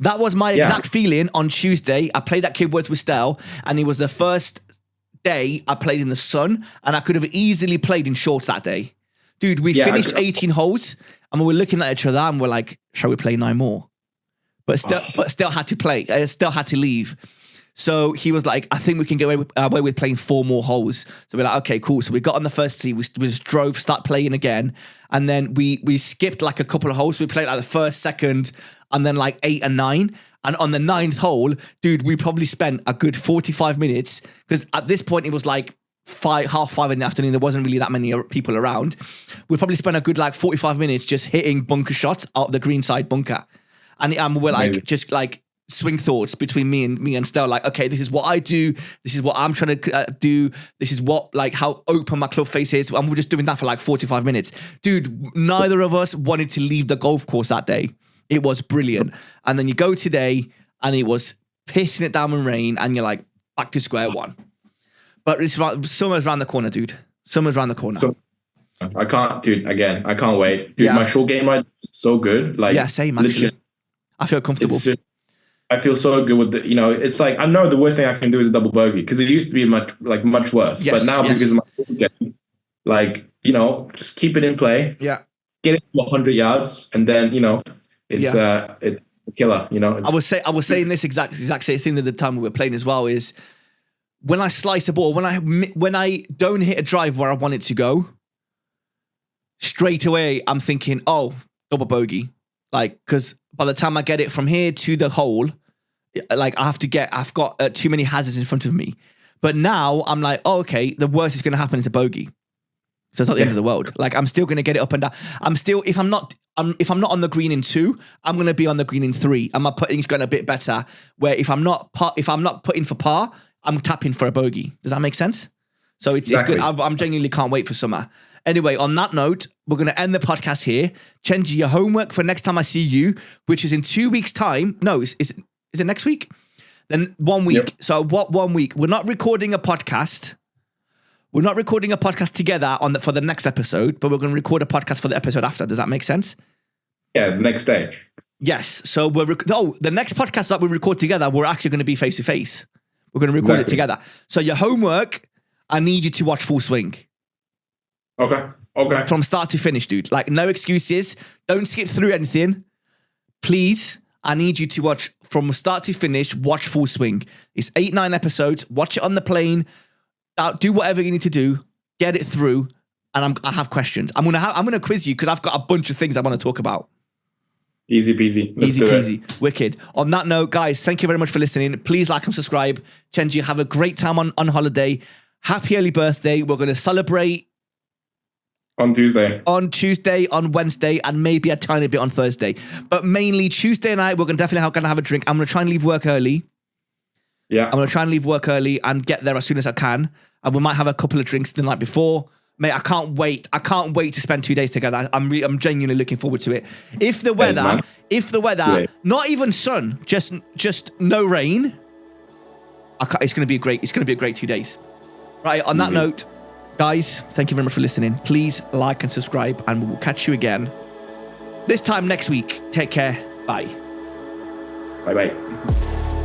That was my exact feeling on Tuesday. I played that Kid Words with Stell, and it was the first day I played in the sun, and I could have easily played in shorts that day. Dude, we finished 18 holes, and we were looking at each other, and we're like, shall we play 9 more? But still had to play. Still had to leave. So he was like, I think we can get away with playing 4 more holes. So we're like, okay, cool. So we got on the first tee, we just drove, start playing again. And then we skipped like a couple of holes. So we played like the first, second, and then like 8 and 9. And on the 9th hole, dude, we probably spent a good 45 minutes because at this point it was like 5:30 in the afternoon. There wasn't really that many people around. We probably spent a good like 45 minutes just hitting bunker shots out the green side bunker. And we're like, amazing. Just like, swing thoughts between me and Stell, like, okay, this is what I do, this is what I'm trying to do, this is what, like, how open my club face is, and we're just doing that for like 45 minutes. Dude, neither of us wanted to leave the golf course that day. It was brilliant. And then you go today and it was pissing it down with rain and you're like back to square one. But summer's around the corner, dude. Summer's around the corner. So I can't wait. Dude, my short game right is so good. Like, same actually. I feel comfortable. I feel so good with it's like, I know the worst thing I can do is a double bogey because it used to be much worse. But now because of my game, like, just keep it in play. Yeah. Get it to 100 yards and then, it's a killer, I was saying this exact same thing at the time we were playing as well is when I slice a ball, when I don't hit a drive where I want it to go, straight away I'm thinking, oh, double bogey. Like, because by the time I get it from here to the hole, like I've got too many hazards in front of me. But now I'm like, oh, okay, the worst is going to happen is a bogey. So it's not the end of the world. Like I'm still going to get it up and down. I'm still, if I'm not on the green in 2, I'm going to be on the green in 3. And my putting's going a bit better. Where if I'm not putting for par, I'm tapping for a bogey. Does that make sense? So it's good. I'm genuinely can't wait for summer. Anyway, on that note, we're going to end the podcast here. Chenji, your homework for next time I see you, which is in 2 weeks' time. No, is it next week? Then 1 week. Yep. So what 1 week? We're not recording a podcast. We're not recording a podcast together for the next episode, but we're going to record a podcast for the episode after. Does that make sense? Yeah, the next day. Yes. So the next podcast that we record together, we're actually going to be face to face. We're going to record it together. So your homework, I need you to watch Full Swing. Okay. From start to finish, dude. Like, no excuses. Don't skip through anything. Please, I need you to watch from start to finish, watch Full Swing. It's 8-9 episodes. Watch it on the plane. Do whatever you need to do. Get it through. and I have questions. I'm gonna quiz you because I've got a bunch of things I want to talk about. Easy peasy. Easy peasy. Wicked. On that note, guys, thank you very much for listening. Please like and subscribe. Chenji, have a great time on holiday. Happy early birthday. We're going to celebrate on Tuesday, on Wednesday, and maybe a tiny bit on Thursday. But mainly Tuesday night, we're definitely going to have a drink. I'm going to try and leave work early. Yeah. I'm going to try and leave work early and get there as soon as I can. And we might have a couple of drinks the night before. Mate, I can't wait. I can't wait to spend 2 days together. I'm genuinely looking forward to it. If the weather, not even sun, just no rain, it's going to be a great 2 days. Right, on that note, guys, thank you very much for listening. Please like and subscribe, and we will catch you again this time next week. Take care. Bye. Bye-bye.